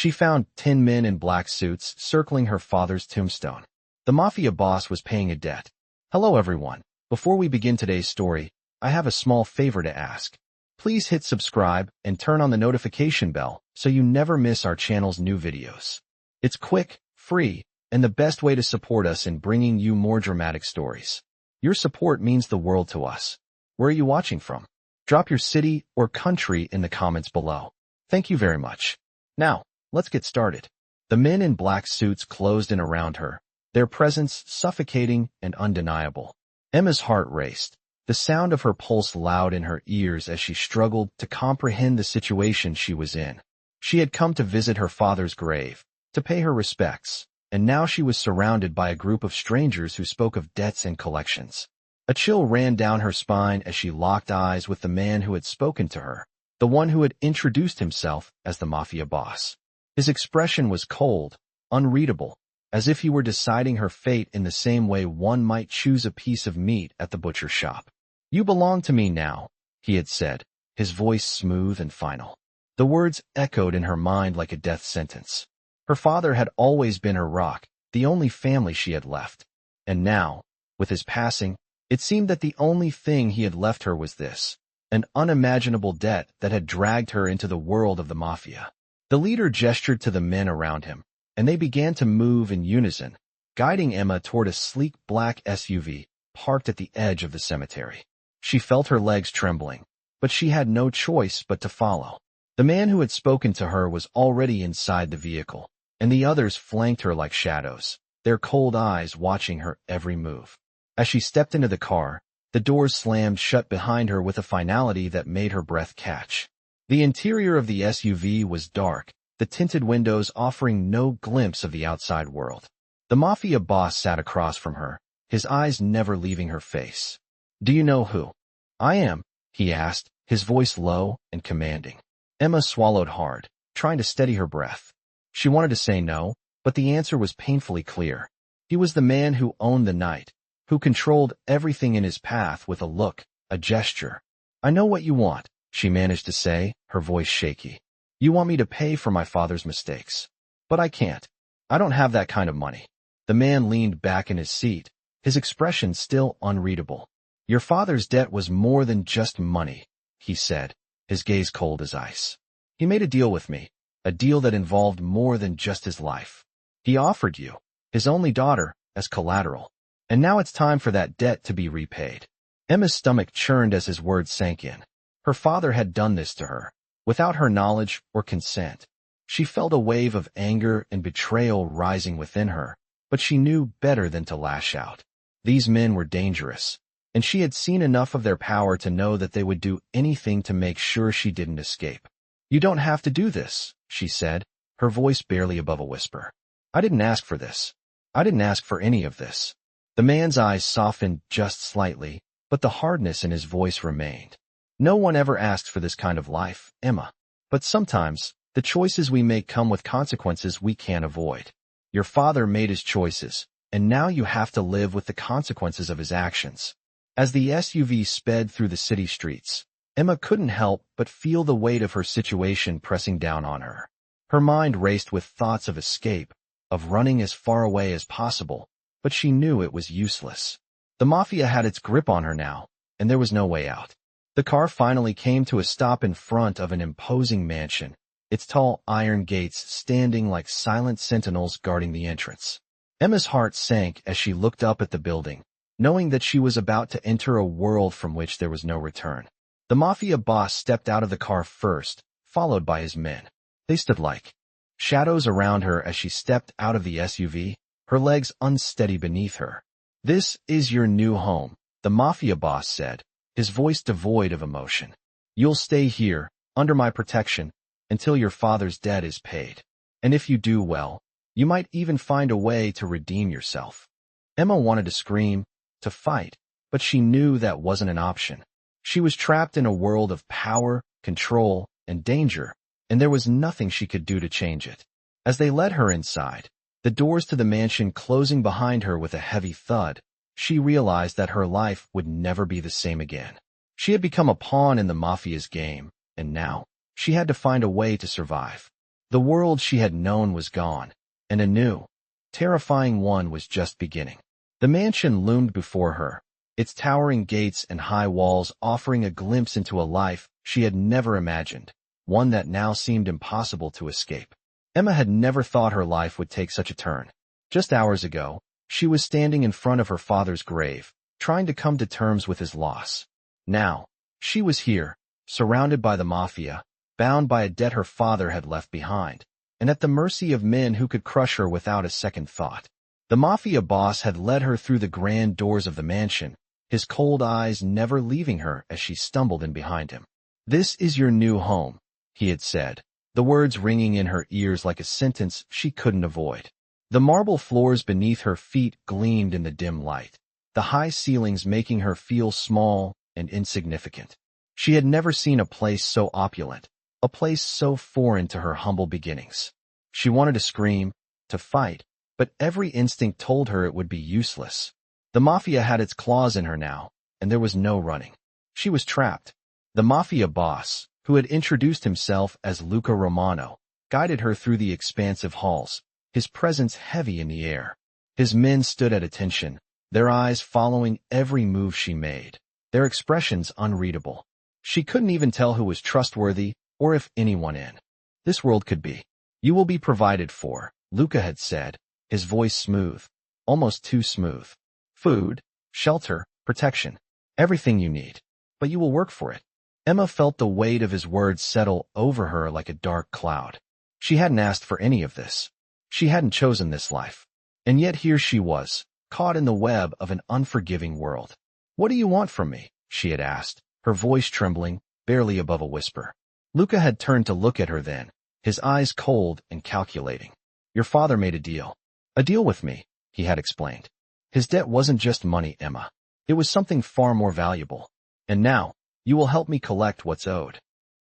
She found 10 men in black suits circling her father's tombstone. The Mafia boss was paying a debt. Hello everyone. Before we begin today's story, I have a small favor to ask. Please hit subscribe and turn on the notification bell so you never miss our channel's new videos. It's quick, free, and the best way to support us in bringing you more dramatic stories. Your support means the world to us. Where are you watching from? Drop your city or country in the comments below. Thank you very much. Now, let's get started. The men in black suits closed in around her, their presence suffocating and undeniable. Emma's heart raced, the sound of her pulse loud in her ears as she struggled to comprehend the situation she was in. She had come to visit her father's grave, to pay her respects, and now she was surrounded by a group of strangers who spoke of debts and collections. A chill ran down her spine as she locked eyes with the man who had spoken to her, the one who had introduced himself as the Mafia boss. His expression was cold, unreadable, as if he were deciding her fate in the same way one might choose a piece of meat at the butcher shop. "You belong to me now," he had said, his voice smooth and final. The words echoed in her mind like a death sentence. Her father had always been her rock, the only family she had left. And now, with his passing, it seemed that the only thing he had left her was this, an unimaginable debt that had dragged her into the world of the Mafia. The leader gestured to the men around him, and they began to move in unison, guiding Emma toward a sleek black SUV parked at the edge of the cemetery. She felt her legs trembling, but she had no choice but to follow. The man who had spoken to her was already inside the vehicle, and the others flanked her like shadows, their cold eyes watching her every move. As she stepped into the car, the doors slammed shut behind her with a finality that made her breath catch. The interior of the SUV was dark, the tinted windows offering no glimpse of the outside world. The Mafia boss sat across from her, his eyes never leaving her face. "Do you know who I am?" he asked, his voice low and commanding. Emma swallowed hard, trying to steady her breath. She wanted to say no, but the answer was painfully clear. He was the man who owned the night, who controlled everything in his path with a look, a gesture. "I know what you want," she managed to say, her voice shaky. "You want me to pay for my father's mistakes. But I can't. I don't have that kind of money." The man leaned back in his seat, his expression still unreadable. "Your father's debt was more than just money," he said, his gaze cold as ice. "He made a deal with me, a deal that involved more than just his life. He offered you, his only daughter, as collateral. And now it's time for that debt to be repaid." Emma's stomach churned as his words sank in. Her father had done this to her, without her knowledge or consent. She felt a wave of anger and betrayal rising within her, but she knew better than to lash out. These men were dangerous, and she had seen enough of their power to know that they would do anything to make sure she didn't escape. "You don't have to do this," she said, her voice barely above a whisper. "I didn't ask for this. I didn't ask for any of this." The man's eyes softened just slightly, but the hardness in his voice remained. "No one ever asks for this kind of life, Emma. But sometimes, the choices we make come with consequences we can't avoid. Your father made his choices, and now you have to live with the consequences of his actions." As the SUV sped through the city streets, Emma couldn't help but feel the weight of her situation pressing down on her. Her mind raced with thoughts of escape, of running as far away as possible, but she knew it was useless. The Mafia had its grip on her now, and there was no way out. The car finally came to a stop in front of an imposing mansion, its tall iron gates standing like silent sentinels guarding the entrance. Emma's heart sank as she looked up at the building, knowing that she was about to enter a world from which there was no return. The Mafia boss stepped out of the car first, followed by his men. They stood like shadows around her as she stepped out of the SUV, her legs unsteady beneath her. "This is your new home," the Mafia boss said, his voice devoid of emotion. "You'll stay here, under my protection, until your father's debt is paid. And if you do well, you might even find a way to redeem yourself." Emma wanted to scream, to fight, but she knew that wasn't an option. She was trapped in a world of power, control, and danger, and there was nothing she could do to change it. As they led her inside, the doors to the mansion closing behind her with a heavy thud, she realized that her life would never be the same again. She had become a pawn in the Mafia's game, and now, she had to find a way to survive. The world she had known was gone, and a new, terrifying one was just beginning. The mansion loomed before her, its towering gates and high walls offering a glimpse into a life she had never imagined, one that now seemed impossible to escape. Emma had never thought her life would take such a turn. Just hours ago, she was standing in front of her father's grave, trying to come to terms with his loss. Now, she was here, surrounded by the Mafia, bound by a debt her father had left behind, and at the mercy of men who could crush her without a second thought. The Mafia boss had led her through the grand doors of the mansion, his cold eyes never leaving her as she stumbled in behind him. "This is your new home," he had said, the words ringing in her ears like a sentence she couldn't avoid. The marble floors beneath her feet gleamed in the dim light, the high ceilings making her feel small and insignificant. She had never seen a place so opulent, a place so foreign to her humble beginnings. She wanted to scream, to fight, but every instinct told her it would be useless. The Mafia had its claws in her now, and there was no running. She was trapped. The Mafia boss, who had introduced himself as Luca Romano, guided her through the expansive halls, his presence heavy in the air. His men stood at attention, their eyes following every move she made, their expressions unreadable. She couldn't even tell who was trustworthy or if anyone in this world could be. "You will be provided for," Luca had said, his voice smooth, almost too smooth. "Food, shelter, protection, everything you need. But you will work for it." Emma felt the weight of his words settle over her like a dark cloud. She hadn't asked for any of this. She hadn't chosen this life. And yet here she was, caught in the web of an unforgiving world. "What do you want from me?" she had asked, her voice trembling, barely above a whisper. Luca had turned to look at her then, his eyes cold and calculating. "Your father made a deal. A deal with me," he had explained. "His debt wasn't just money, Emma. It was something far more valuable. And now, you will help me collect what's owed."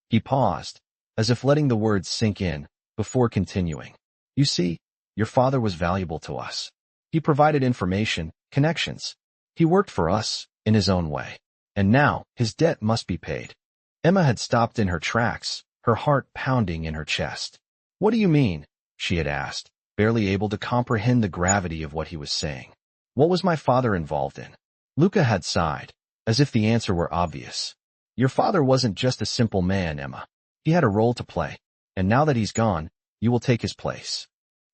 He paused, as if letting the words sink in, before continuing. "You see, your father was valuable to us. He provided information, connections. He worked for us, in his own way. And now, his debt must be paid." Emma had stopped in her tracks, her heart pounding in her chest. "What do you mean?" she had asked, barely able to comprehend the gravity of what he was saying. "What was my father involved in?" Luca had sighed, as if the answer were obvious. "Your father wasn't just a simple man, Emma. He had a role to play, and now that he's gone, you will take his place."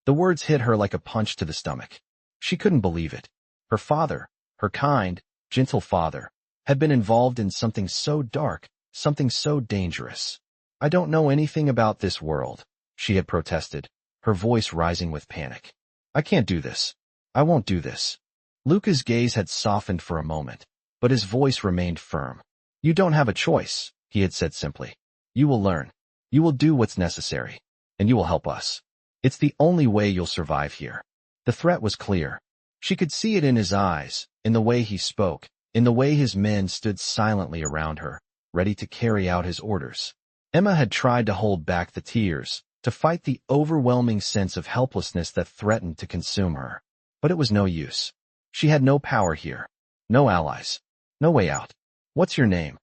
The words hit her like a punch to the stomach. She couldn't believe it. Her father, her kind, gentle father, had been involved in something so dark, something so dangerous. "I don't know anything about this world," she had protested, her voice rising with panic. "I can't do this. I won't do this." Luca's gaze had softened for a moment, but his voice remained firm. "You don't have a choice," he had said simply. "You will learn. You will do what's necessary. And you will help us. It's the only way you'll survive here." The threat was clear. She could see it in his eyes, in the way he spoke, in the way his men stood silently around her, ready to carry out his orders. Emma had tried to hold back the tears, to fight the overwhelming sense of helplessness that threatened to consume her. But it was no use. She had no power here, no allies, no way out. "What's your name?"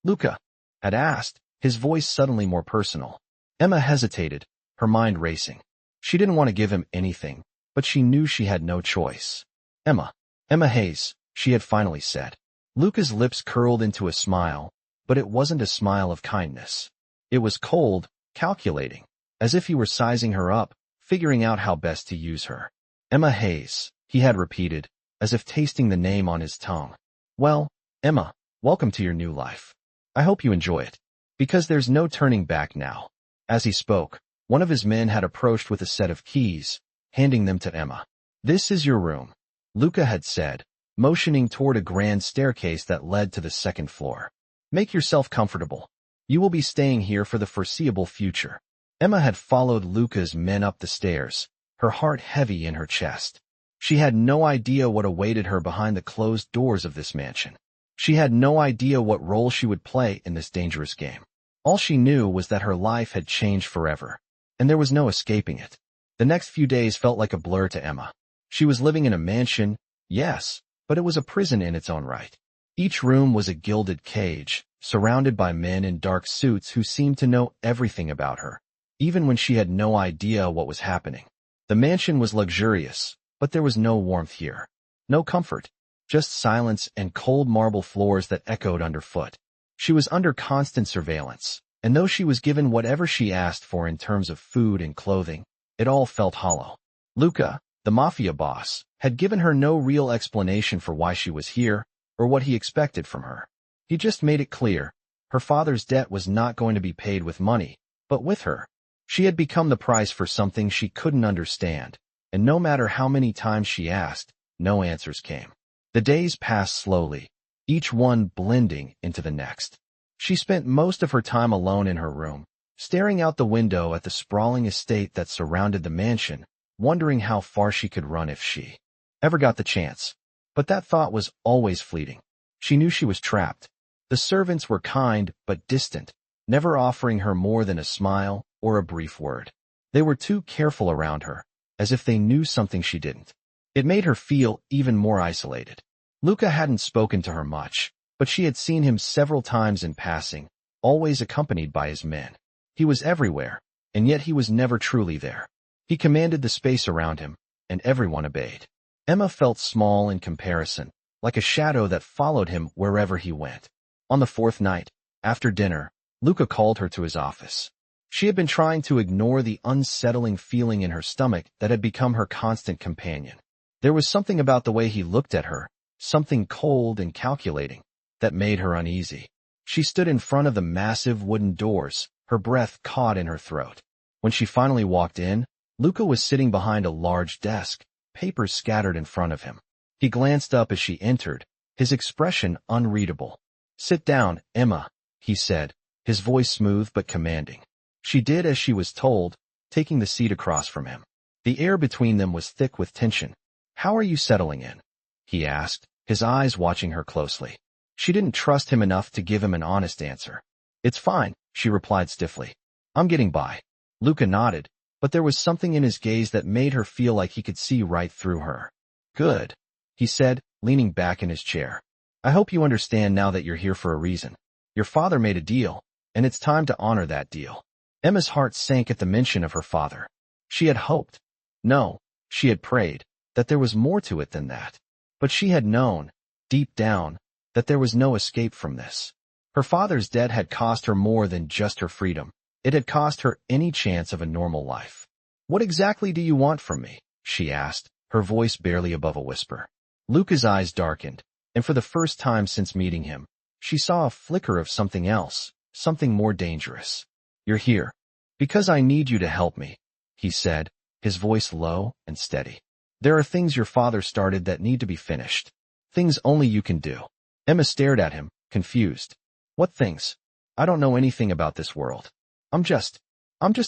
Luca had asked, his voice suddenly more personal. Emma hesitated, her mind racing. She didn't want to give him anything, but she knew she had no choice. Emma Hayes," she had finally said. Luca's lips curled into a smile, but it wasn't a smile of kindness. It was cold, calculating, as if he were sizing her up, figuring out how best to use her. "Emma Hayes," he had repeated, as if tasting the name on his tongue. "Well, Emma, welcome to your new life. I hope you enjoy it, because there's no turning back now." As he spoke, one of his men had approached with a set of keys, handing them to Emma. "This is your room," Luca had said, motioning toward a grand staircase that led to the second floor. "Make yourself comfortable. You will be staying here for the foreseeable future." Emma had followed Luca's men up the stairs, her heart heavy in her chest. She had no idea what awaited her behind the closed doors of this mansion. She had no idea what role she would play in this dangerous game. All she knew was that her life had changed forever, and there was no escaping it. The next few days felt like a blur to Emma. She was living in a mansion, yes, but it was a prison in its own right. Each room was a gilded cage, surrounded by men in dark suits who seemed to know everything about her. even when she had no idea what was happening. The mansion was luxurious, but there was no warmth here. No comfort, just silence and cold marble floors that echoed underfoot. She was under constant surveillance, and though she was given whatever she asked for in terms of food and clothing, it all felt hollow. Luca, the Mafia boss, had given her no real explanation for why she was here or what he expected from her. He just made it clear her father's debt was not going to be paid with money, but with her. She had become the price for something she couldn't understand, and no matter how many times she asked, no answers came. The days passed slowly, each one blending into the next. She spent most of her time alone in her room, staring out the window at the sprawling estate that surrounded the mansion, wondering how far she could run if she ever got the chance. But that thought was always fleeting. She knew she was trapped. The servants were kind but distant, never offering her more than a smile or a brief word. They were too careful around her, as if they knew something she didn't. It made her feel even more isolated. Luca hadn't spoken to her much, but she had seen him several times in passing, always accompanied by his men. He was everywhere, and yet he was never truly there. He commanded the space around him, and everyone obeyed. Emma felt small in comparison, like a shadow that followed him wherever he went. On the fourth night, after dinner, Luca called her to his office. She had been trying to ignore the unsettling feeling in her stomach that had become her constant companion. There was something about the way he looked at her, something cold and calculating, that made her uneasy. She stood in front of the massive wooden doors, her breath caught in her throat. When she finally walked in, Luca was sitting behind a large desk, papers scattered in front of him. He glanced up as she entered, his expression unreadable. "Sit down, Emma," he said, his voice smooth but commanding. She did as she was told, taking the seat across from him. The air between them was thick with tension. "How are you settling in?" he asked, his eyes watching her closely. She didn't trust him enough to give him an honest answer. "It's fine," she replied stiffly. "I'm getting by." Luca nodded, but there was something in his gaze that made her feel like he could see right through her. "Good," he said, leaning back in his chair. "I hope you understand now that you're here for a reason. Your father made a deal, and it's time to honor that deal." Emma's heart sank at the mention of her father. She had hoped, no, she had prayed, that there was more to it than that. But she had known, deep down, that there was no escape from this. Her father's debt had cost her more than just her freedom. It had cost her any chance of a normal life. "What exactly do you want from me?" she asked, her voice barely above a whisper. Luca's eyes darkened, and for the first time since meeting him, she saw a flicker of something else, something more dangerous. "You're here because I need you to help me," he said, his voice low and steady. "There are things your father started that need to be finished. Things only you can do." Emma stared at him, confused. "What things? I don't know anything about this world. I'm just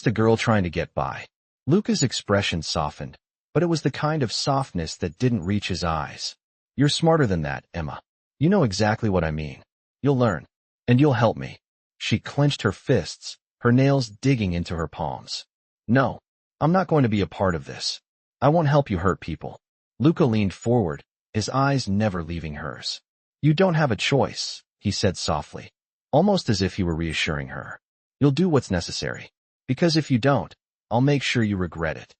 a girl trying to get by." Luca's expression softened, but it was the kind of softness that didn't reach his eyes. "You're smarter than that, Emma. You know exactly what I mean. You'll learn. And you'll help me." She clenched her fists, her nails digging into her palms. "No, I'm not going to be a part of this. I won't help you hurt people." Luca leaned forward, his eyes never leaving hers. "You don't have a choice," he said softly, almost as if he were reassuring her. "You'll do what's necessary. Because if you don't, I'll make sure you regret it."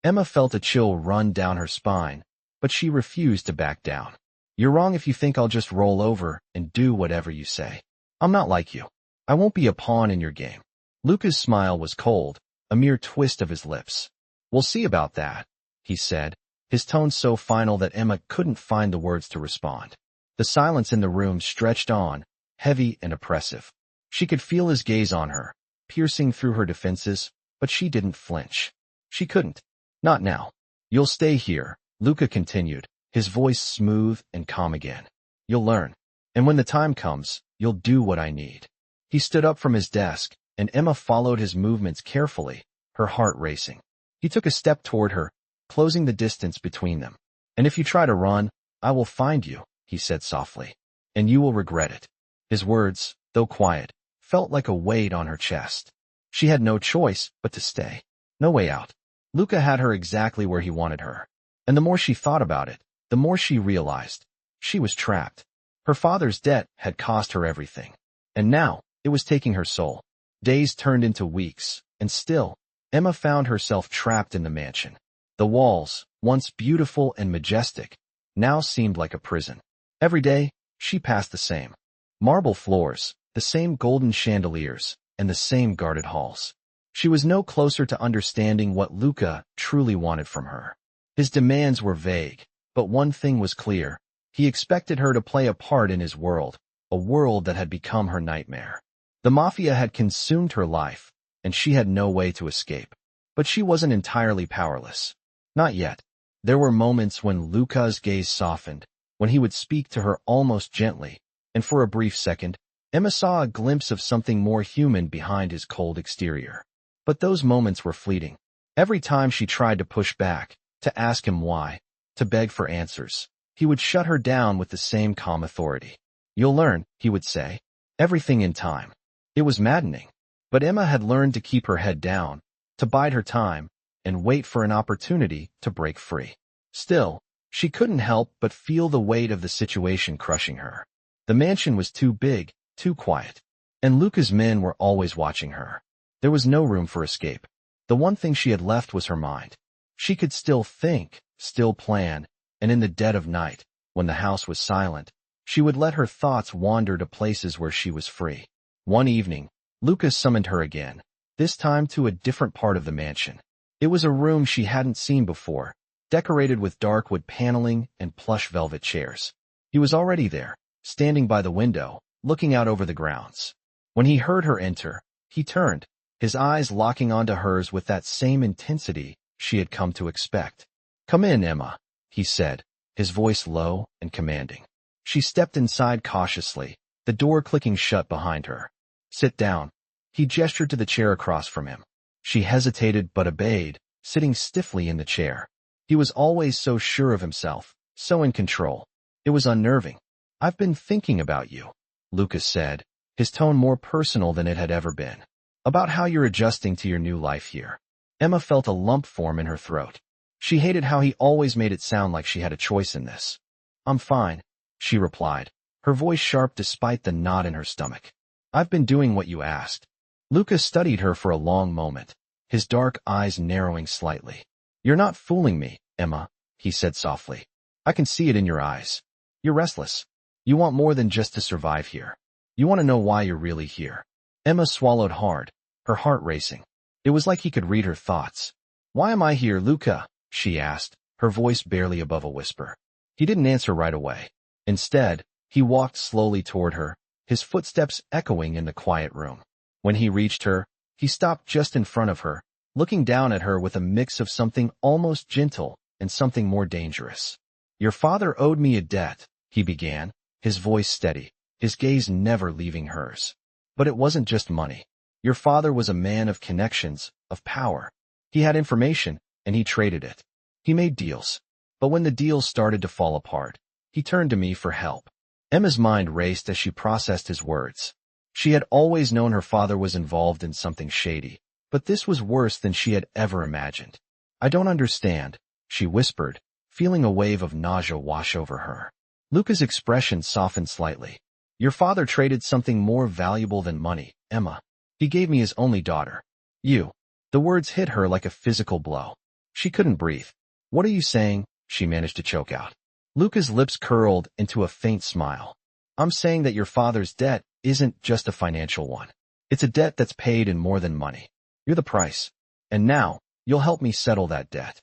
Emma felt a chill run down her spine, but she refused to back down. "You're wrong if you think I'll just roll over and do whatever you say. I'm not like you. I won't be a pawn in your game." Luca's smile was cold, a mere twist of his lips. "We'll see about that," he said, his tone so final that Emma couldn't find the words to respond. The silence in the room stretched on, heavy and oppressive. She could feel his gaze on her, piercing through her defenses, but she didn't flinch. She couldn't. Not now. "You'll stay here," Luca continued, his voice smooth and calm again. "You'll learn. And when the time comes, you'll do what I need." He stood up from his desk, and Emma followed his movements carefully, her heart racing. He took a step toward her, closing the distance between them. "And if you try to run, I will find you," he said softly. "And you will regret it." His words, though quiet, felt like a weight on her chest. She had no choice but to stay. No way out. Luca had her exactly where he wanted her. And the more she thought about it, the more she realized she was trapped. Her father's debt had cost her everything. And now, it was taking her soul. Days turned into weeks, and still, Emma found herself trapped in the mansion. The walls, once beautiful and majestic, now seemed like a prison. Every day, she passed the same marble floors, the same golden chandeliers, and the same guarded halls. She was no closer to understanding what Luca truly wanted from her. His demands were vague, but one thing was clear. He expected her to play a part in his world, a world that had become her nightmare. The Mafia had consumed her life, and she had no way to escape. But she wasn't entirely powerless. Not yet. There were moments when Luca's gaze softened, when he would speak to her almost gently, and for a brief second, Emma saw a glimpse of something more human behind his cold exterior. But those moments were fleeting. Every time she tried to push back, to ask him why, to beg for answers, he would shut her down with the same calm authority. "You'll learn," he would say. "Everything in time." It was maddening. But Emma had learned to keep her head down, to bide her time, and wait for an opportunity to break free. Still, she couldn't help but feel the weight of the situation crushing her. The mansion was too big, too quiet, and Luca's men were always watching her. There was no room for escape. The one thing she had left was her mind. She could still think, still plan, and in the dead of night, when the house was silent, she would let her thoughts wander to places where she was free. One evening, Luca summoned her again, this time to a different part of the mansion. It was a room she hadn't seen before, decorated with dark wood paneling and plush velvet chairs. He was already there, standing by the window, looking out over the grounds. When he heard her enter, he turned, his eyes locking onto hers with that same intensity she had come to expect. "Come in, Emma," he said, his voice low and commanding. She stepped inside cautiously, the door clicking shut behind her. "Sit down." He gestured to the chair across from him. She hesitated but obeyed, sitting stiffly in the chair. He was always so sure of himself, so in control. It was unnerving. "I've been thinking about you," Lucas said, his tone more personal than it had ever been. "About how you're adjusting to your new life here." Emma felt a lump form in her throat. She hated how he always made it sound like she had a choice in this. "I'm fine," she replied, her voice sharp despite the knot in her stomach. "I've been doing what you asked." Lucas studied her for a long moment, his dark eyes narrowing slightly. "You're not fooling me, Emma," he said softly. "I can see it in your eyes. You're restless. You want more than just to survive here. You want to know why you're really here." Emma swallowed hard, her heart racing. It was like he could read her thoughts. "Why am I here, Luca?" she asked, her voice barely above a whisper. He didn't answer right away. Instead, he walked slowly toward her, his footsteps echoing in the quiet room. When he reached her, he stopped just in front of her, looking down at her with a mix of something almost gentle and something more dangerous. "Your father owed me a debt," he began, his voice steady, his gaze never leaving hers. "But it wasn't just money. Your father was a man of connections, of power. He had information, and he traded it. He made deals. But when the deals started to fall apart, he turned to me for help." Emma's mind raced as she processed his words. She had always known her father was involved in something shady, but this was worse than she had ever imagined. "I don't understand," she whispered, feeling a wave of nausea wash over her. Luca's expression softened slightly. "Your father traded something more valuable than money, Emma. He gave me his only daughter. You." The words hit her like a physical blow. She couldn't breathe. "What are you saying?" she managed to choke out. Luca's lips curled into a faint smile. "I'm saying that your father's debt isn't just a financial one. It's a debt that's paid in more than money. You're the price. And now, you'll help me settle that debt."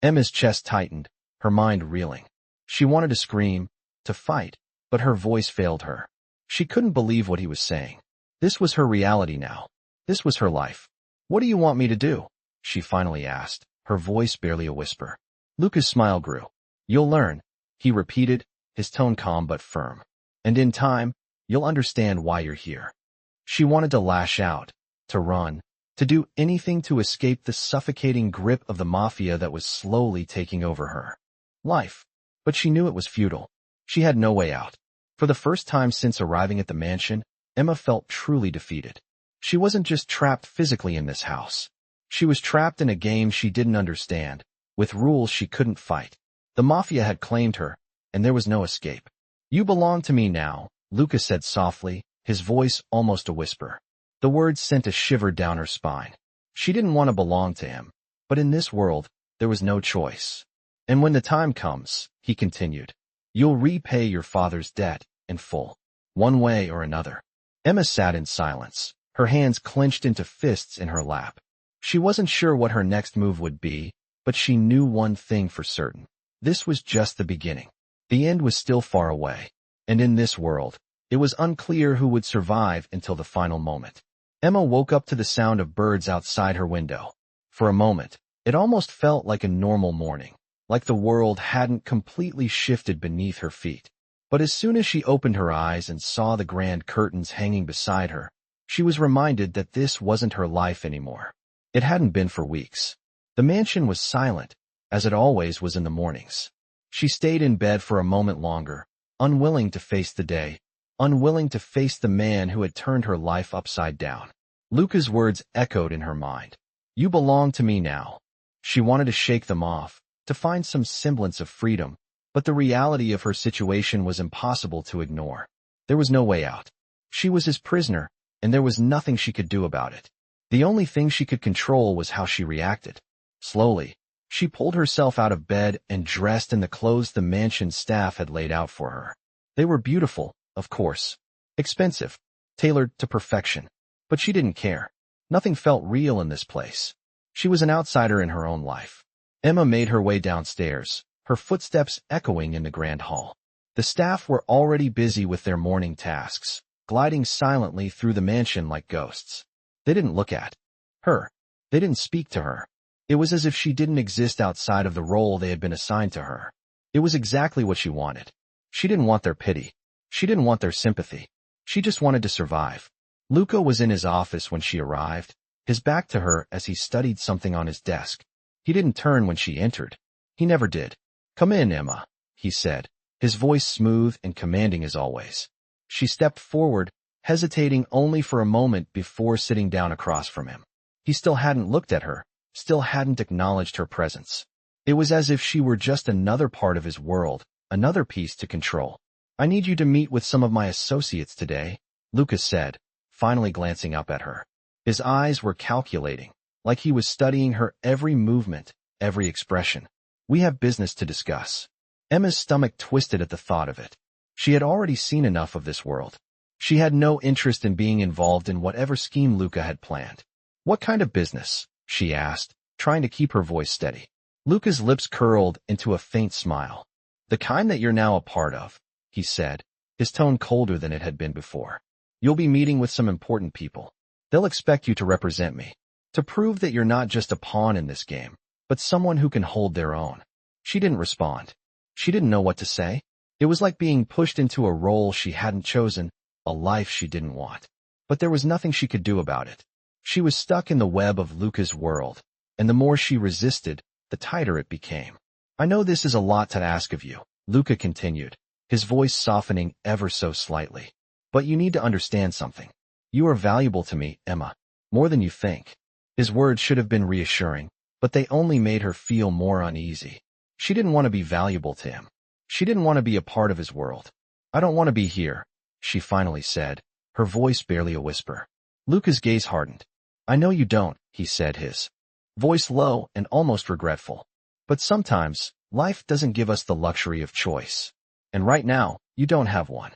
Emma's chest tightened, her mind reeling. She wanted to scream, to fight, but her voice failed her. She couldn't believe what he was saying. This was her reality now. This was her life. "What do you want me to do?" she finally asked, her voice barely a whisper. Luca's smile grew. "You'll learn," he repeated, his tone calm but firm. "And in time, you'll understand why you're here." She wanted to lash out, to run, to do anything to escape the suffocating grip of the Mafia that was slowly taking over her life. But she knew it was futile. She had no way out. For the first time since arriving at the mansion, Emma felt truly defeated. She wasn't just trapped physically in this house. She was trapped in a game she didn't understand, with rules she couldn't fight. The Mafia had claimed her, and there was no escape. "You belong to me now," Luca said softly, his voice almost a whisper. The words sent a shiver down her spine. She didn't want to belong to him, but in this world, there was no choice. And when the time comes, he continued, you'll repay your father's debt in full, one way or another. Emma sat in silence, her hands clenched into fists in her lap. She wasn't sure what her next move would be, but she knew one thing for certain. This was just the beginning. The end was still far away. And in this world, it was unclear who would survive until the final moment. Emma woke up to the sound of birds outside her window. For a moment, it almost felt like a normal morning, like the world hadn't completely shifted beneath her feet. But as soon as she opened her eyes and saw the grand curtains hanging beside her, she was reminded that this wasn't her life anymore. It hadn't been for weeks. The mansion was silent, as it always was in the mornings. She stayed in bed for a moment longer, unwilling to face the day, unwilling to face the man who had turned her life upside down. Luca's words echoed in her mind. You belong to me now. She wanted to shake them off, to find some semblance of freedom, but the reality of her situation was impossible to ignore. There was no way out. She was his prisoner, and there was nothing she could do about it. The only thing she could control was how she reacted. Slowly, she pulled herself out of bed and dressed in the clothes the mansion staff had laid out for her. They were beautiful, of course. Expensive, tailored to perfection. But she didn't care. Nothing felt real in this place. She was an outsider in her own life. Emma made her way downstairs, her footsteps echoing in the grand hall. The staff were already busy with their morning tasks, gliding silently through the mansion like ghosts. They didn't look at her. They didn't speak to her. It was as if she didn't exist outside of the role they had been assigned to her. It was exactly what she wanted. She didn't want their pity. She didn't want their sympathy. She just wanted to survive. Luca was in his office when she arrived, his back to her as he studied something on his desk. He didn't turn when she entered. He never did. Come in, Emma, he said, his voice smooth and commanding as always. She stepped forward, hesitating only for a moment before sitting down across from him. He still hadn't looked at her, still hadn't acknowledged her presence. It was as if she were just another part of his world, another piece to control. I need you to meet with some of my associates today, Luca said, finally glancing up at her. His eyes were calculating, like he was studying her every movement, every expression. We have business to discuss. Emma's stomach twisted at the thought of it. She had already seen enough of this world. She had no interest in being involved in whatever scheme Luca had planned. What kind of business? She asked, trying to keep her voice steady. Luca's lips curled into a faint smile. The kind that you're now a part of, he said, his tone colder than it had been before. You'll be meeting with some important people. They'll expect you to represent me, to prove that you're not just a pawn in this game, but someone who can hold their own. She didn't respond. She didn't know what to say. It was like being pushed into a role she hadn't chosen, a life she didn't want. But there was nothing she could do about it. She was stuck in the web of Luca's world, and the more she resisted, the tighter it became. I know this is a lot to ask of you, Luca continued, his voice softening ever so slightly. But you need to understand something. You are valuable to me, Emma, more than you think. His words should have been reassuring, but they only made her feel more uneasy. She didn't want to be valuable to him. She didn't want to be a part of his world. I don't want to be here, she finally said, her voice barely a whisper. Luca's gaze hardened. I know you don't, he said, his voice low and almost regretful. But sometimes, life doesn't give us the luxury of choice. And right now, you don't have one.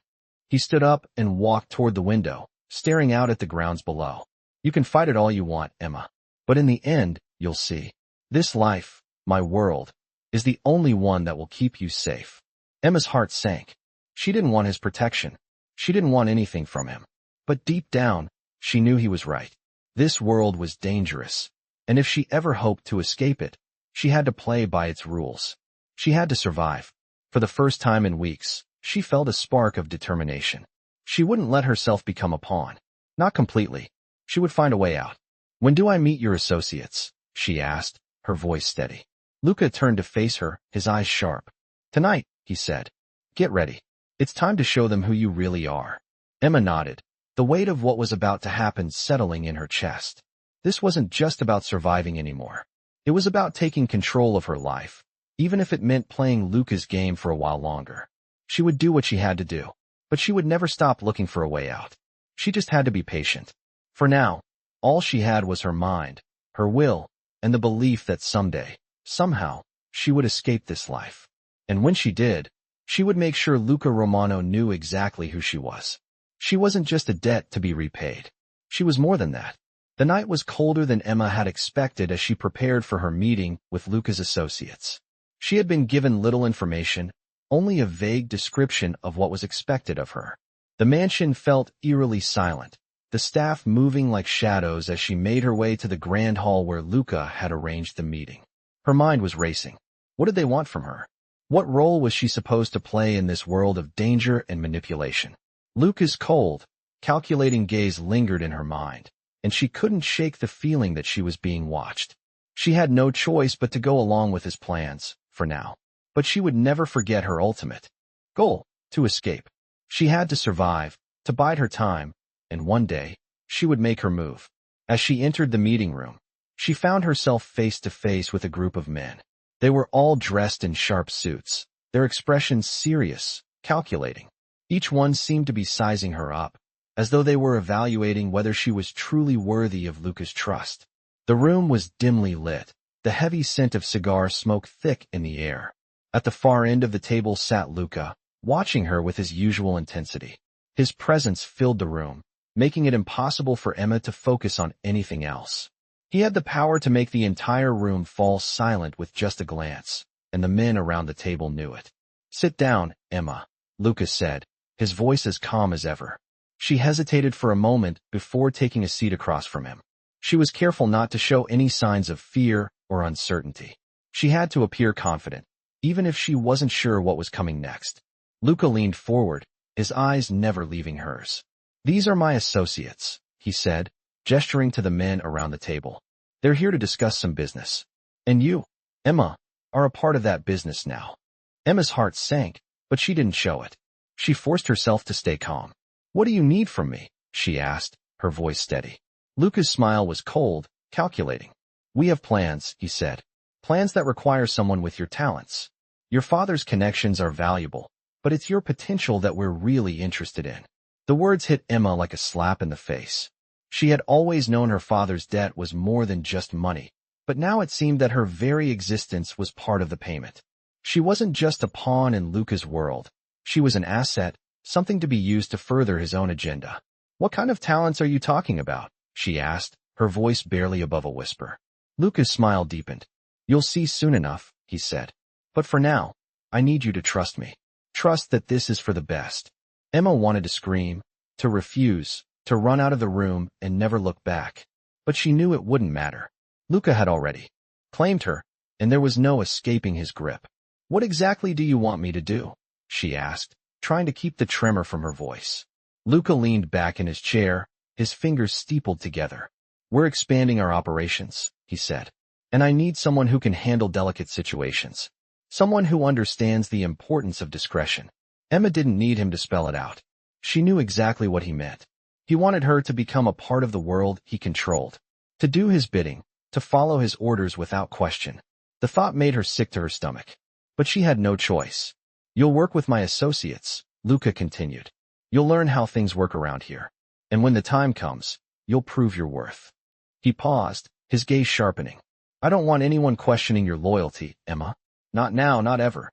He stood up and walked toward the window, staring out at the grounds below. You can fight it all you want, Emma. But in the end, you'll see. This life, my world, is the only one that will keep you safe. Emma's heart sank. She didn't want his protection. She didn't want anything from him. But deep down, she knew he was right. This world was dangerous, and if she ever hoped to escape it, she had to play by its rules. She had to survive. For the first time in weeks, she felt a spark of determination. She wouldn't let herself become a pawn. Not completely. She would find a way out. When do I meet your associates? She asked, her voice steady. Luca turned to face her, his eyes sharp. Tonight, he said. Get ready. It's time to show them who you really are. Emma nodded, the weight of what was about to happen settling in her chest. This wasn't just about surviving anymore. It was about taking control of her life, even if it meant playing Luca's game for a while longer. She would do what she had to do, but she would never stop looking for a way out. She just had to be patient. For now, all she had was her mind, her will, and the belief that someday, somehow, she would escape this life. And when she did, she would make sure Luca Romano knew exactly who she was. She wasn't just a debt to be repaid. She was more than that. The night was colder than Emma had expected as she prepared for her meeting with Luca's associates. She had been given little information, only a vague description of what was expected of her. The mansion felt eerily silent, the staff moving like shadows as she made her way to the grand hall where Luca had arranged the meeting. Her mind was racing. What did they want from her? What role was she supposed to play in this world of danger and manipulation? Luca's cold, calculating gaze lingered in her mind, and she couldn't shake the feeling that she was being watched. She had no choice but to go along with his plans, for now. But she would never forget her ultimate goal, to escape. She had to survive, to bide her time, and one day, she would make her move. As she entered the meeting room, she found herself face to face with a group of men. They were all dressed in sharp suits, their expressions serious, calculating. Each one seemed to be sizing her up, as though they were evaluating whether she was truly worthy of Luca's trust. The room was dimly lit, the heavy scent of cigar smoke thick in the air. At the far end of the table sat Luca, watching her with his usual intensity. His presence filled the room, making it impossible for Emma to focus on anything else. He had the power to make the entire room fall silent with just a glance, and the men around the table knew it. "Sit down, Emma," Luca said, his voice as calm as ever. She hesitated for a moment before taking a seat across from him. She was careful not to show any signs of fear or uncertainty. She had to appear confident, even if she wasn't sure what was coming next. Luca leaned forward, his eyes never leaving hers. "These are my associates," he said, gesturing to the men around the table. "They're here to discuss some business. And you, Emma, are a part of that business now." Emma's heart sank, but she didn't show it. She forced herself to stay calm. "What do you need from me?" she asked, her voice steady. Luca's smile was cold, calculating. "We have plans," he said. "Plans that require someone with your talents. Your father's connections are valuable, but it's your potential that we're really interested in." The words hit Emma like a slap in the face. She had always known her father's debt was more than just money, but now it seemed that her very existence was part of the payment. She wasn't just a pawn in Luca's world. She was an asset, something to be used to further his own agenda. "What kind of talents are you talking about?" she asked, her voice barely above a whisper. Luca's smile deepened. "You'll see soon enough," he said. "But for now, I need you to trust me. Trust that this is for the best." Emma wanted to scream, to refuse, to run out of the room and never look back. But she knew it wouldn't matter. Luca had already claimed her, and there was no escaping his grip. "What exactly do you want me to do?" she asked, trying to keep the tremor from her voice. Luca leaned back in his chair, his fingers steepled together. "We're expanding our operations," he said. "And I need someone who can handle delicate situations. Someone who understands the importance of discretion." Emma didn't need him to spell it out. She knew exactly what he meant. He wanted her to become a part of the world he controlled, to do his bidding, to follow his orders without question. The thought made her sick to her stomach. But she had no choice. "You'll work with my associates," Luca continued. "You'll learn how things work around here. And when the time comes, you'll prove your worth." He paused, his gaze sharpening. "I don't want anyone questioning your loyalty, Emma. Not now, not ever."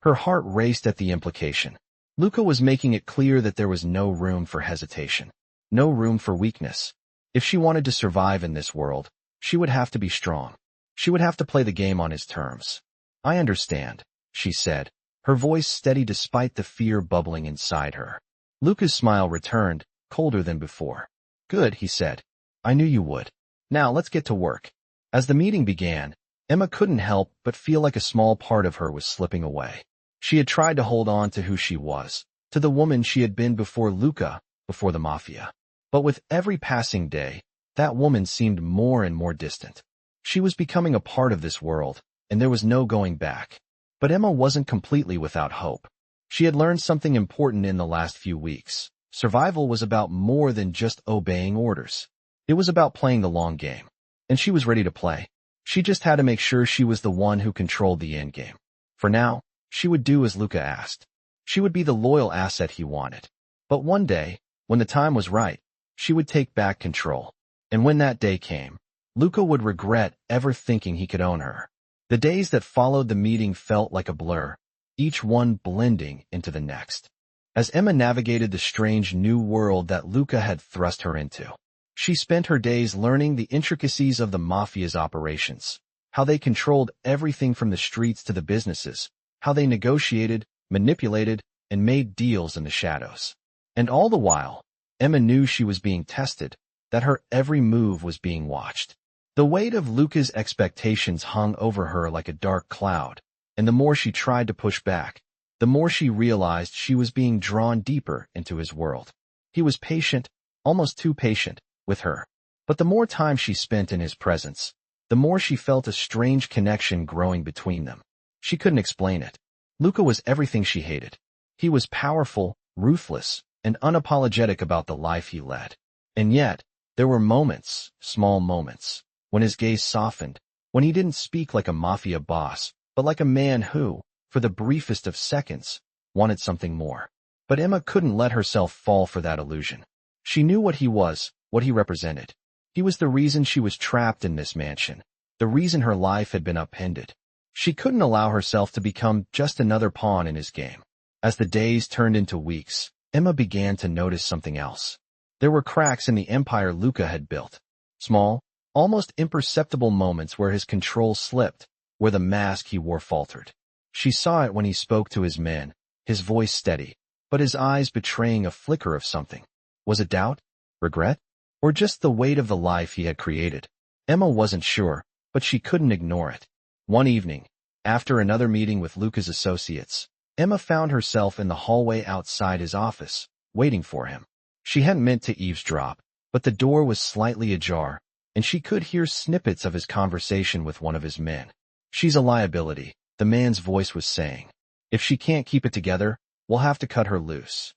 Her heart raced at the implication. Luca was making it clear that there was no room for hesitation, no room for weakness. If she wanted to survive in this world, she would have to be strong. She would have to play the game on his terms. "I understand," she said, her voice steady despite the fear bubbling inside her. Luca's smile returned, colder than before. "Good," he said. "I knew you would. Now let's get to work." As the meeting began, Emma couldn't help but feel like a small part of her was slipping away. She had tried to hold on to who she was, to the woman she had been before Luca, before the Mafia. But with every passing day, that woman seemed more and more distant. She was becoming a part of this world, and there was no going back. But Emma wasn't completely without hope. She had learned something important in the last few weeks. Survival was about more than just obeying orders. It was about playing the long game. And she was ready to play. She just had to make sure she was the one who controlled the endgame. For now, she would do as Luca asked. She would be the loyal asset he wanted. But one day, when the time was right, she would take back control. And when that day came, Luca would regret ever thinking he could own her. The days that followed the meeting felt like a blur, each one blending into the next. As Emma navigated the strange new world that Luca had thrust her into, she spent her days learning the intricacies of the Mafia's operations, how they controlled everything from the streets to the businesses, how they negotiated, manipulated, and made deals in the shadows. And all the while, Emma knew she was being tested, that her every move was being watched. The weight of Luca's expectations hung over her like a dark cloud, and the more she tried to push back, the more she realized she was being drawn deeper into his world. He was patient, almost too patient, with her. But the more time she spent in his presence, the more she felt a strange connection growing between them. She couldn't explain it. Luca was everything she hated. He was powerful, ruthless, and unapologetic about the life he led. And yet, there were moments, small moments, when his gaze softened, when he didn't speak like a mafia boss, but like a man who, for the briefest of seconds, wanted something more. But Emma couldn't let herself fall for that illusion. She knew what he was, what he represented. He was the reason she was trapped in this mansion, the reason her life had been upended. She couldn't allow herself to become just another pawn in his game. As the days turned into weeks, Emma began to notice something else. There were cracks in the empire Luca had built. Small, almost imperceptible moments where his control slipped, where the mask he wore faltered. She saw it when he spoke to his men, his voice steady, but his eyes betraying a flicker of something. Was it doubt? Regret? Or just the weight of the life he had created? Emma wasn't sure, but she couldn't ignore it. One evening, after another meeting with Luca's associates, Emma found herself in the hallway outside his office, waiting for him. She hadn't meant to eavesdrop, but the door was slightly ajar, and she could hear snippets of his conversation with one of his men. "She's a liability," the man's voice was saying. "If she can't keep it together, we'll have to cut her loose."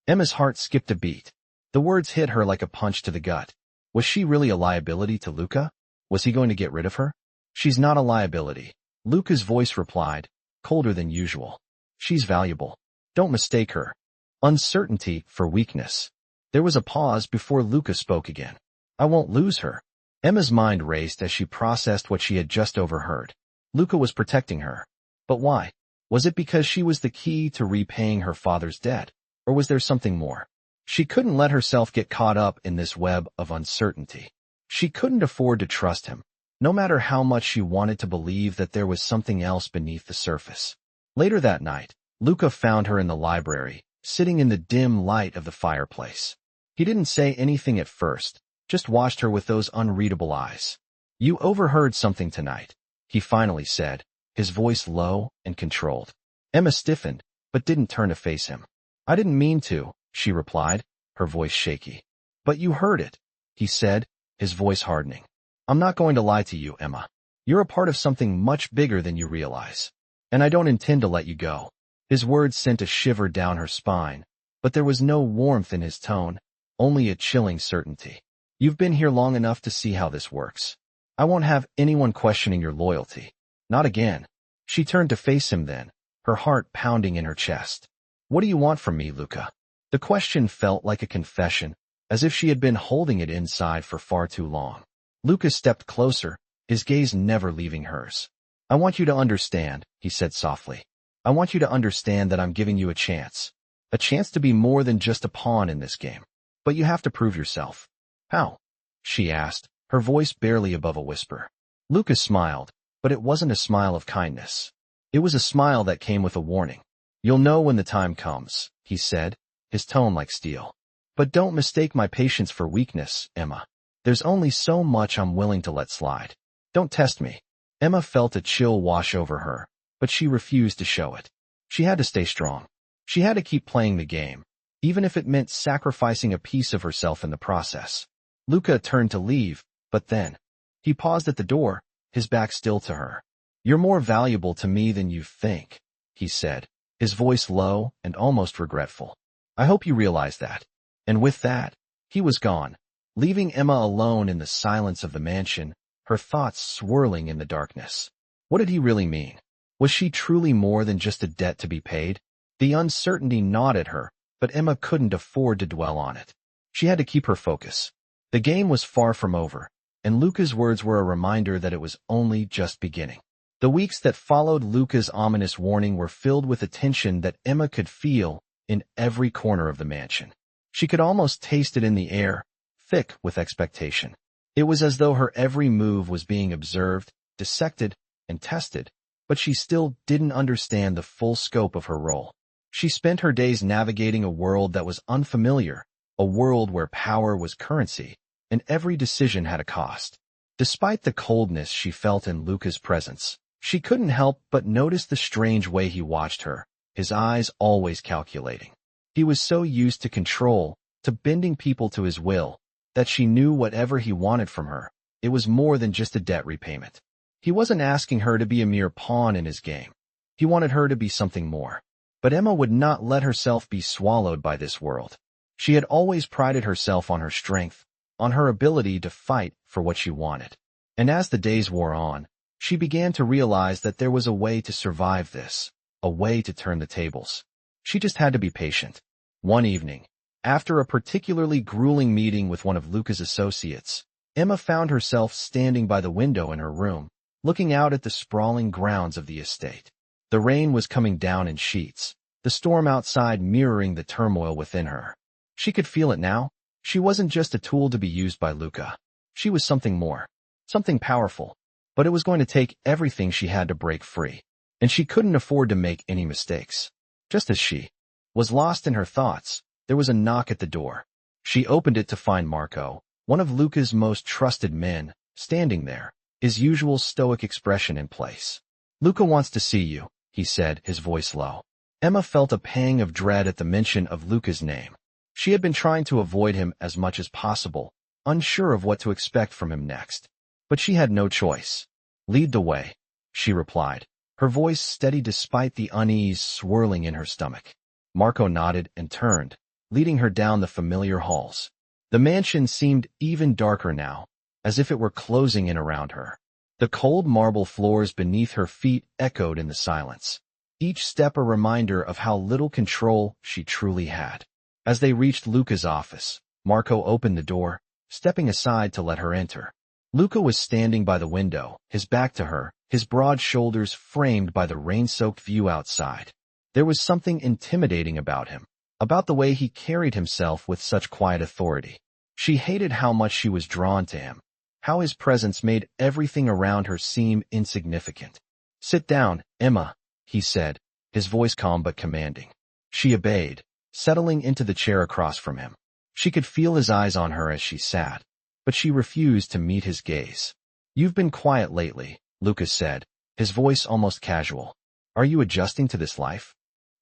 Emma's heart skipped a beat. The words hit her like a punch to the gut. Was she really a liability to Luca? Was he going to get rid of her? "She's not a liability," Luca's voice replied, colder than usual. "She's valuable. Don't mistake her uncertainty for weakness." There was a pause before Luca spoke again. "I won't lose her." Emma's mind raced as she processed what she had just overheard. Luca was protecting her. But why? Was it because she was the key to repaying her father's debt? Or was there something more? She couldn't let herself get caught up in this web of uncertainty. She couldn't afford to trust him, no matter how much she wanted to believe that there was something else beneath the surface. Later that night, Luca found her in the library, sitting in the dim light of the fireplace. He didn't say anything at first, just watched her with those unreadable eyes. "You overheard something tonight," he finally said, his voice low and controlled. Emma stiffened, but didn't turn to face him. "I didn't mean to," she replied, her voice shaky. "But you heard it," he said, his voice hardening. "I'm not going to lie to you, Emma. You're a part of something much bigger than you realize. And I don't intend to let you go." His words sent a shiver down her spine, but there was no warmth in his tone, only a chilling certainty. "You've been here long enough to see how this works. I won't have anyone questioning your loyalty. Not again." She turned to face him then, her heart pounding in her chest. "What do you want from me, Luca?" The question felt like a confession, as if she had been holding it inside for far too long. Luca stepped closer, his gaze never leaving hers. "I want you to understand," he said softly. "I want you to understand that I'm giving you a chance. A chance to be more than just a pawn in this game. But you have to prove yourself." "How?" she asked, her voice barely above a whisper. Luca smiled, but it wasn't a smile of kindness. It was a smile that came with a warning. "You'll know when the time comes," he said, his tone like steel. "But don't mistake my patience for weakness, Emma. There's only so much I'm willing to let slide. Don't test me." Emma felt a chill wash over her, but she refused to show it. She had to stay strong. She had to keep playing the game, even if it meant sacrificing a piece of herself in the process. Luca turned to leave, but then he paused at the door, his back still to her. "You're more valuable to me than you think," he said, his voice low and almost regretful. "I hope you realize that." And with that, he was gone, leaving Emma alone in the silence of the mansion, her thoughts swirling in the darkness. What did he really mean? Was she truly more than just a debt to be paid? The uncertainty gnawed at her, but Emma couldn't afford to dwell on it. She had to keep her focus. The game was far from over, and Luca's words were a reminder that it was only just beginning. The weeks that followed Luca's ominous warning were filled with a tension that Emma could feel in every corner of the mansion. She could almost taste it in the air, thick with expectation. It was as though her every move was being observed, dissected, and tested, but she still didn't understand the full scope of her role. She spent her days navigating a world that was unfamiliar, a world where power was currency, and every decision had a cost. Despite the coldness she felt in Luca's presence, she couldn't help but notice the strange way he watched her, his eyes always calculating. He was so used to control, to bending people to his will, that she knew whatever he wanted from her, it was more than just a debt repayment. He wasn't asking her to be a mere pawn in his game. He wanted her to be something more. But Emma would not let herself be swallowed by this world. She had always prided herself on her strength, on her ability to fight for what she wanted. And as the days wore on, she began to realize that there was a way to survive this, a way to turn the tables. She just had to be patient. One evening, after a particularly grueling meeting with one of Luca's associates, Emma found herself standing by the window in her room, looking out at the sprawling grounds of the estate. The rain was coming down in sheets, the storm outside mirroring the turmoil within her. She could feel it now. She wasn't just a tool to be used by Luca. She was something more, something powerful. But it was going to take everything she had to break free, and she couldn't afford to make any mistakes. Just as she was lost in her thoughts, there was a knock at the door. She opened it to find Marco, one of Luca's most trusted men, standing there, his usual stoic expression in place. "Luca wants to see you," he said, his voice low. Emma felt a pang of dread at the mention of Luca's name. She had been trying to avoid him as much as possible, unsure of what to expect from him next. But she had no choice. "Lead the way," she replied, her voice steady despite the unease swirling in her stomach. Marco nodded and turned, leading her down the familiar halls. The mansion seemed even darker now, as if it were closing in around her. The cold marble floors beneath her feet echoed in the silence, each step a reminder of how little control she truly had. As they reached Luca's office, Marco opened the door, stepping aside to let her enter. Luca was standing by the window, his back to her, his broad shoulders framed by the rain-soaked view outside. There was something intimidating about him, about the way he carried himself with such quiet authority. She hated how much she was drawn to him, how his presence made everything around her seem insignificant. "Sit down, Emma," he said, his voice calm but commanding. She obeyed, settling into the chair across from him. She could feel his eyes on her as she sat, but she refused to meet his gaze. "You've been quiet lately," Luca said, his voice almost casual. "Are you adjusting to this life?"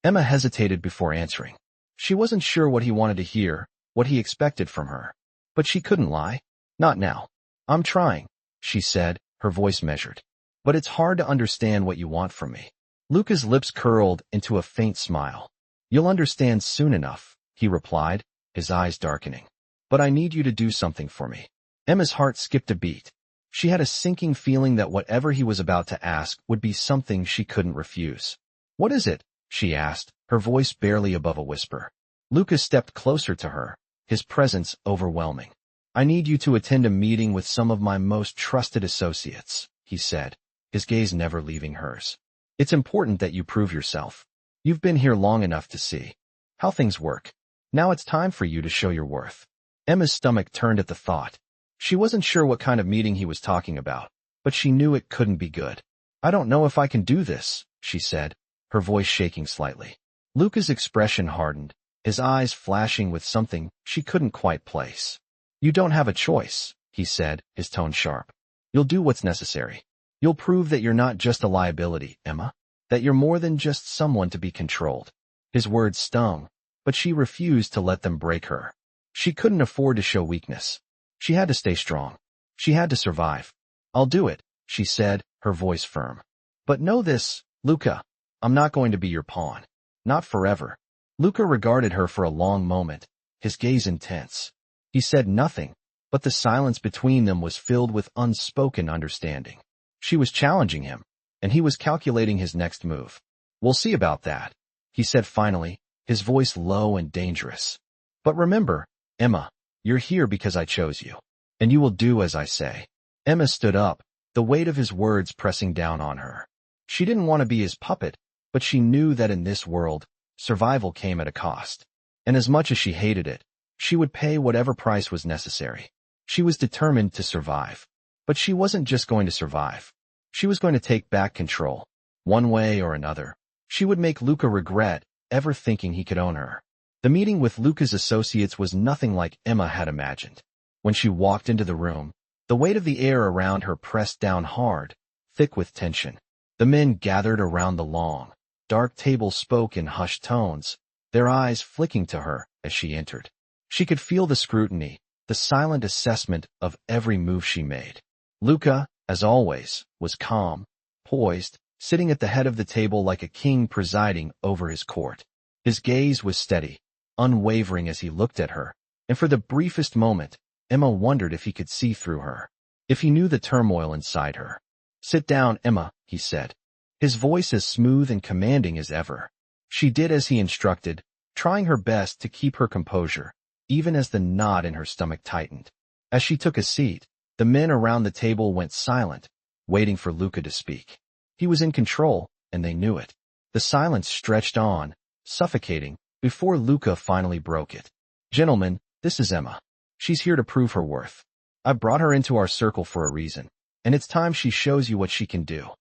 Emma hesitated before answering. She wasn't sure what he wanted to hear, what he expected from her. But she couldn't lie. "Not now. I'm trying," she said, her voice measured. "But it's hard to understand what you want from me." Luca's lips curled into a faint smile. "You'll understand soon enough," he replied, his eyes darkening. "But I need you to do something for me." Emma's heart skipped a beat. She had a sinking feeling that whatever he was about to ask would be something she couldn't refuse. "What is it?" she asked, her voice barely above a whisper. Luca stepped closer to her, his presence overwhelming. "I need you to attend a meeting with some of my most trusted associates," he said, his gaze never leaving hers. "It's important that you prove yourself. You've been here long enough to see how things work. Now it's time for you to show your worth." Emma's stomach turned at the thought. She wasn't sure what kind of meeting he was talking about, but she knew it couldn't be good. "I don't know if I can do this," she said, her voice shaking slightly. Luca's expression hardened, his eyes flashing with something she couldn't quite place. "You don't have a choice," he said, his tone sharp. "You'll do what's necessary. You'll prove that you're not just a liability, Emma, that you're more than just someone to be controlled." His words stung, but she refused to let them break her. She couldn't afford to show weakness. She had to stay strong. She had to survive. "I'll do it," she said, her voice firm. "But know this, Luca, I'm not going to be your pawn. Not forever." Luca regarded her for a long moment, his gaze intense. He said nothing, but the silence between them was filled with unspoken understanding. She was challenging him, and he was calculating his next move. "We'll see about that," he said finally, his voice low and dangerous. "But remember, Emma, you're here because I chose you. and you will do as I say. Emma stood up, the weight of his words pressing down on her. She didn't want to be his puppet, but she knew that in this world, survival came at a cost. And as much as she hated it, she would pay whatever price was necessary. She was determined to survive. But she wasn't just going to survive. She was going to take back control. One way or another. She would make Luca regret ever thinking he could own her. The meeting with Luca's associates was nothing like Emma had imagined. When she walked into the room, the weight of the air around her pressed down hard, thick with tension. The men gathered around the long, dark table spoke in hushed tones, their eyes flicking to her as she entered. She could feel the scrutiny, the silent assessment of every move she made. Luca, as always, was calm, poised, sitting at the head of the table like a king presiding over his court. His gaze was steady, unwavering as he looked at her, and for the briefest moment, Emma wondered if he could see through her, if he knew the turmoil inside her. "Sit down, Emma," he said, his voice as smooth and commanding as ever. She did as he instructed, trying her best to keep her composure, even as the knot in her stomach tightened. As she took a seat, the men around the table went silent, waiting for Luca to speak. He was in control, and they knew it. The silence stretched on, suffocating, before Luca finally broke it. "Gentlemen, this is Emma. She's here to prove her worth. I brought her into our circle for a reason, and it's time she shows you what she can do."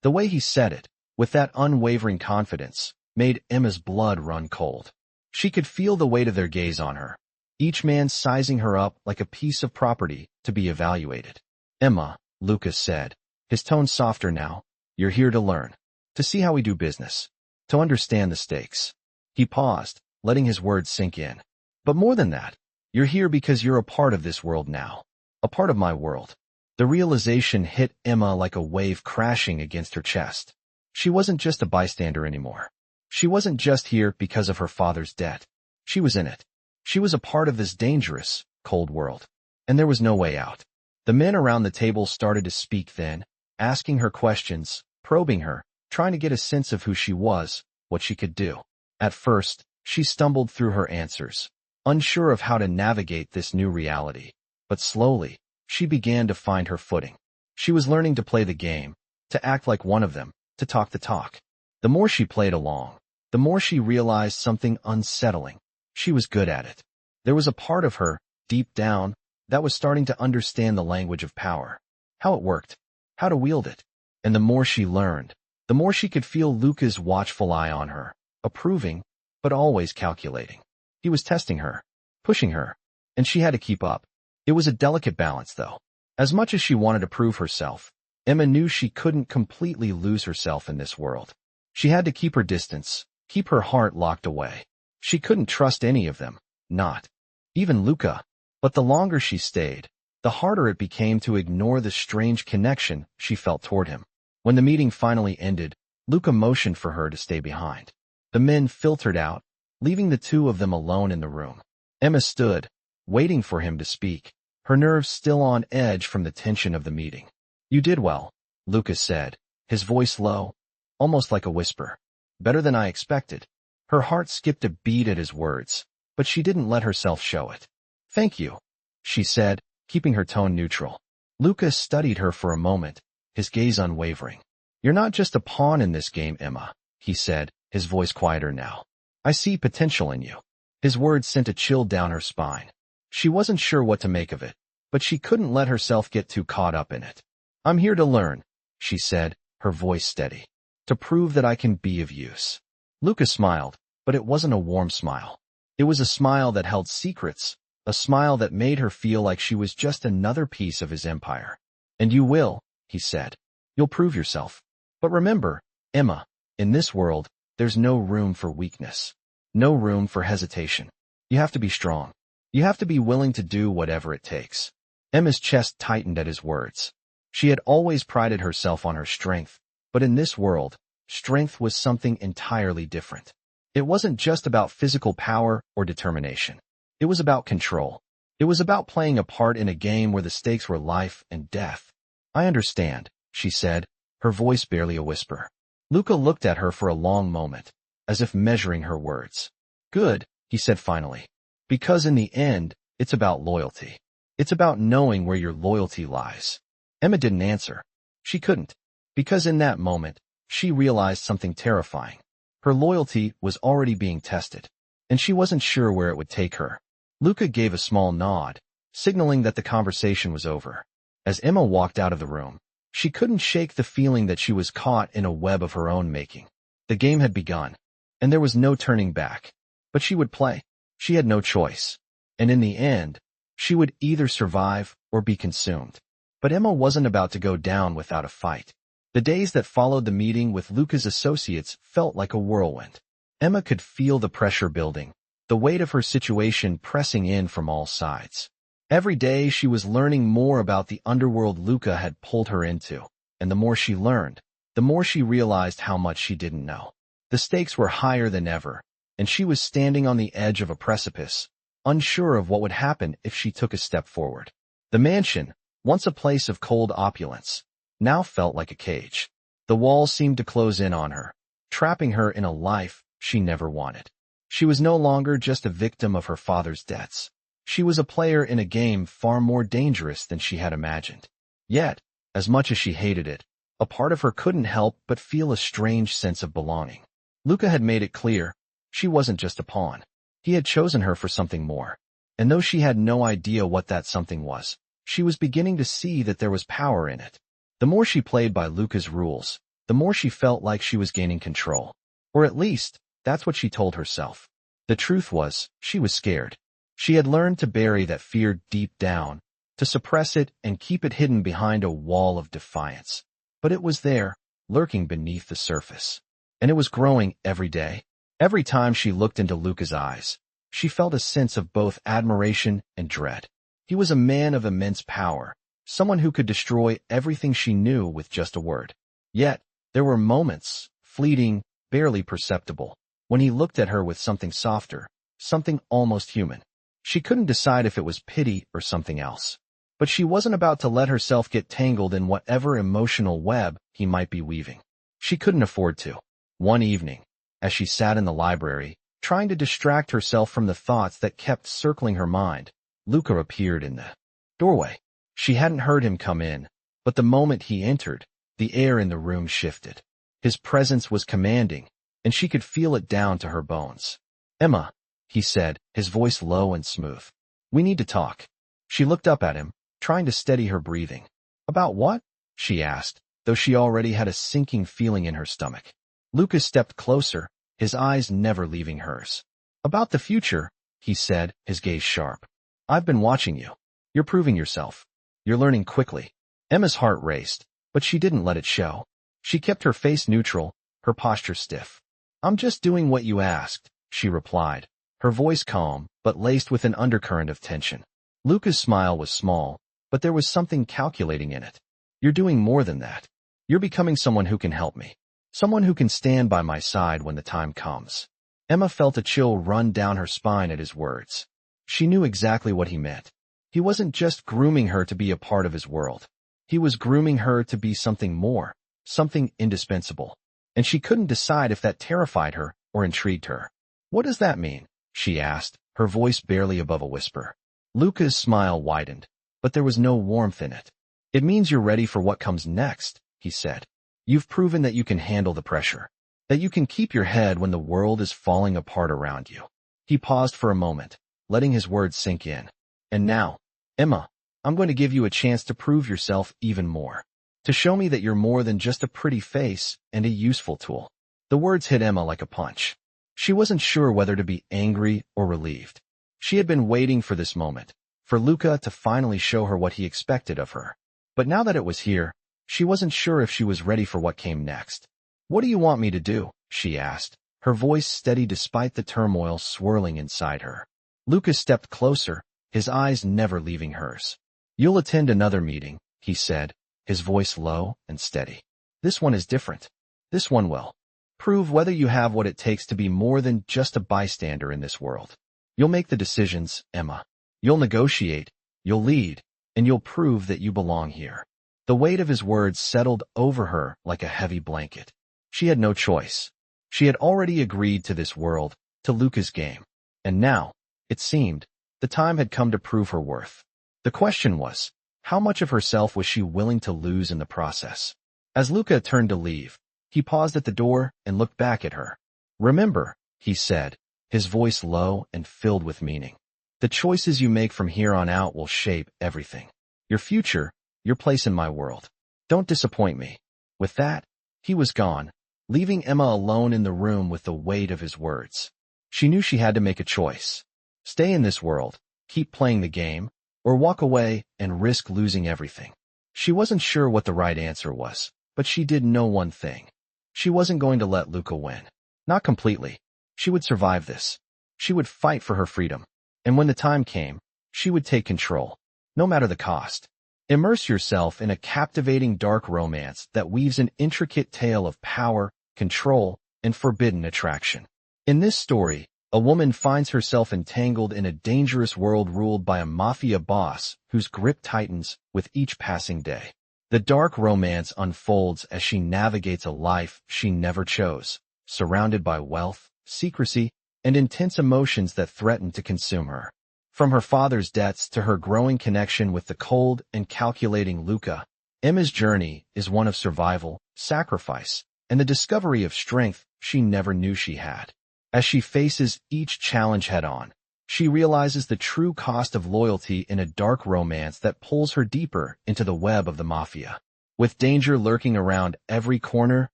The way he said it, with that unwavering confidence, made Emma's blood run cold. She could feel the weight of their gaze on her, each man sizing her up like a piece of property to be evaluated. "Emma," Luca said, his tone softer now, "you're here to learn, to see how we do business, to understand the stakes." He paused, letting his words sink in. "But more than that, you're here because you're a part of this world now, a part of my world." The realization hit Emma like a wave crashing against her chest. She wasn't just a bystander anymore. She wasn't just here because of her father's debt. She was in it. She was a part of this dangerous, cold world. And there was no way out. The men around the table started to speak then, asking her questions, probing her, trying to get a sense of who she was, what she could do. At first, she stumbled through her answers, unsure of how to navigate this new reality. But slowly, she began to find her footing. She was learning to play the game, to act like one of them, to talk the talk. The more she played along, the more she realized something unsettling. She was good at it. There was a part of her, deep down, that was starting to understand the language of power, how it worked, how to wield it. And the more she learned, the more she could feel Luca's watchful eye on her, approving, but always calculating. He was testing her, pushing her, and she had to keep up. It was a delicate balance, though. As much as she wanted to prove herself, Emma knew she couldn't completely lose herself in this world. She had to keep her distance, keep her heart locked away. She couldn't trust any of them, not even Luca. But the longer she stayed, the harder it became to ignore the strange connection she felt toward him. When the meeting finally ended, Luca motioned for her to stay behind. The men filtered out, leaving the two of them alone in the room. Emma stood, waiting for him to speak, her nerves still on edge from the tension of the meeting. "You did well," Luca said, his voice low, almost like a whisper. "Better than I expected." Her heart skipped a beat at his words, but she didn't let herself show it. "Thank you," she said, keeping her tone neutral. Luca studied her for a moment, his gaze unwavering. "You're not just a pawn in this game, Emma," he said, his voice quieter now. "I see potential in you." His words sent a chill down her spine. She wasn't sure what to make of it, but she couldn't let herself get too caught up in it. "I'm here to learn," she said, her voice steady, "to prove that I can be of use." Luca smiled, but it wasn't a warm smile. It was a smile that held secrets, a smile that made her feel like she was just another piece of his empire. "And you will," he said. "You'll prove yourself. But remember, Emma, in this world, there's no room for weakness. No room for hesitation. You have to be strong. You have to be willing to do whatever it takes." Emma's chest tightened at his words. She had always prided herself on her strength, but in this world, strength was something entirely different. It wasn't just about physical power or determination. It was about control. It was about playing a part in a game where the stakes were life and death. "I understand," she said, her voice barely a whisper. Luca looked at her for a long moment, as if measuring her words. "Good," he said finally. "Because in the end, it's about loyalty. It's about knowing where your loyalty lies. Emma didn't answer. She couldn't. Because in that moment, she realized something terrifying. Her loyalty was already being tested, and she wasn't sure where it would take her. Luca gave a small nod, signaling that the conversation was over. As Emma walked out of the room, she couldn't shake the feeling that she was caught in a web of her own making. The game had begun, and there was no turning back. But she would play. She had no choice. And in the end, she would either survive or be consumed. But Emma wasn't about to go down without a fight. The days that followed the meeting with Luca's associates felt like a whirlwind. Emma could feel the pressure building, the weight of her situation pressing in from all sides. Every day she was learning more about the underworld Luca had pulled her into, and the more she learned, the more she realized how much she didn't know. The stakes were higher than ever, and she was standing on the edge of a precipice, unsure of what would happen if she took a step forward. The mansion, once a place of cold opulence, now felt like a cage. The walls seemed to close in on her, trapping her in a life she never wanted. She was no longer just a victim of her father's debts. She was a player in a game far more dangerous than she had imagined. Yet, as much as she hated it, a part of her couldn't help but feel a strange sense of belonging. Luca had made it clear, she wasn't just a pawn. He had chosen her for something more. And though she had no idea what that something was, she was beginning to see that there was power in it. The more she played by Luca's rules, the more she felt like she was gaining control. Or at least, that's what she told herself. The truth was, she was scared. She had learned to bury that fear deep down, to suppress it and keep it hidden behind a wall of defiance. But it was there, lurking beneath the surface. And it was growing every day. Every time she looked into Luca's eyes, she felt a sense of both admiration and dread. He was a man of immense power, someone who could destroy everything she knew with just a word. Yet, there were moments, fleeting, barely perceptible, when he looked at her with something softer, something almost human. She couldn't decide if it was pity or something else. But she wasn't about to let herself get tangled in whatever emotional web he might be weaving. She couldn't afford to. One evening, as she sat in the library, trying to distract herself from the thoughts that kept circling her mind, Luca appeared in the doorway. She hadn't heard him come in, but the moment he entered, the air in the room shifted. His presence was commanding, and she could feel it down to her bones. "Emma," he said, his voice low and smooth. "We need to talk." She looked up at him, trying to steady her breathing. "About what?" she asked, though she already had a sinking feeling in her stomach. Luca stepped closer, his eyes never leaving hers. "About the future," he said, his gaze sharp. "I've been watching you. You're proving yourself. You're learning quickly." Emma's heart raced, but she didn't let it show. She kept her face neutral, her posture stiff. "I'm just doing what you asked," she replied, her voice calm, but laced with an undercurrent of tension. Luca's smile was small, but there was something calculating in it. "You're doing more than that. You're becoming someone who can help me. Someone who can stand by my side when the time comes." Emma felt a chill run down her spine at his words. She knew exactly what he meant. He wasn't just grooming her to be a part of his world. He was grooming her to be something more, something indispensable. And she couldn't decide if that terrified her or intrigued her. "What does that mean?" she asked, her voice barely above a whisper. Luca's smile widened, but there was no warmth in it. "It means you're ready for what comes next," he said. "You've proven that you can handle the pressure, that you can keep your head when the world is falling apart around you." He paused for a moment, letting his words sink in. "And now, Emma, I'm going to give you a chance to prove yourself even more. To show me that you're more than just a pretty face and a useful tool." The words hit Emma like a punch. She wasn't sure whether to be angry or relieved. She had been waiting for this moment, for Luca to finally show her what he expected of her. But now that it was here, she wasn't sure if she was ready for what came next. "What do you want me to do?" she asked, her voice steady despite the turmoil swirling inside her. Luca stepped closer, his eyes never leaving hers. "You'll attend another meeting," he said, his voice low and steady. "This one is different. This one will prove whether you have what it takes to be more than just a bystander in this world. You'll make the decisions, Emma. You'll negotiate, you'll lead, and you'll prove that you belong here." The weight of his words settled over her like a heavy blanket. She had no choice. She had already agreed to this world, to Luca's game. And now, it seemed, the time had come to prove her worth. The question was, how much of herself was she willing to lose in the process? As Luca turned to leave, he paused at the door and looked back at her. "Remember," he said, his voice low and filled with meaning. "The choices you make from here on out will shape everything. Your future, your place in my world. Don't disappoint me." With that, he was gone, leaving Emma alone in the room with the weight of his words. She knew she had to make a choice. Stay in this world, keep playing the game, or walk away and risk losing everything. She wasn't sure what the right answer was, but she did know one thing. She wasn't going to let Luca win. Not completely. She would survive this. She would fight for her freedom. And when the time came, she would take control, no matter the cost. Immerse yourself in a captivating dark romance that weaves an intricate tale of power, control, and forbidden attraction. In this story, a woman finds herself entangled in a dangerous world ruled by a mafia boss whose grip tightens with each passing day. The dark romance unfolds as she navigates a life she never chose, surrounded by wealth, secrecy, and intense emotions that threaten to consume her. From her father's debts to her growing connection with the cold and calculating Luca, Emma's journey is one of survival, sacrifice, and the discovery of strength she never knew she had. As she faces each challenge head-on, she realizes the true cost of loyalty in a dark romance that pulls her deeper into the web of the mafia. With danger lurking around every corner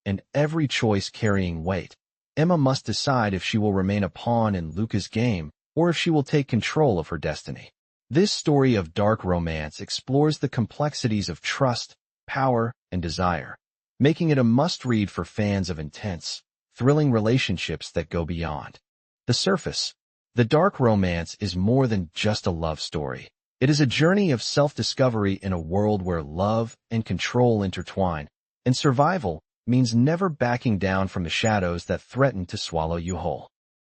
and every choice carrying weight, Emma must decide if she will remain a pawn in Luca's game or if she will take control of her destiny. This story of dark romance explores the complexities of trust, power, and desire, making it a must-read for fans of intense, thrilling relationships that go beyond the surface. The dark romance is more than just a love story. It is a journey of self-discovery in a world where love and control intertwine, and survival means never backing down from the shadows that threaten to swallow you whole.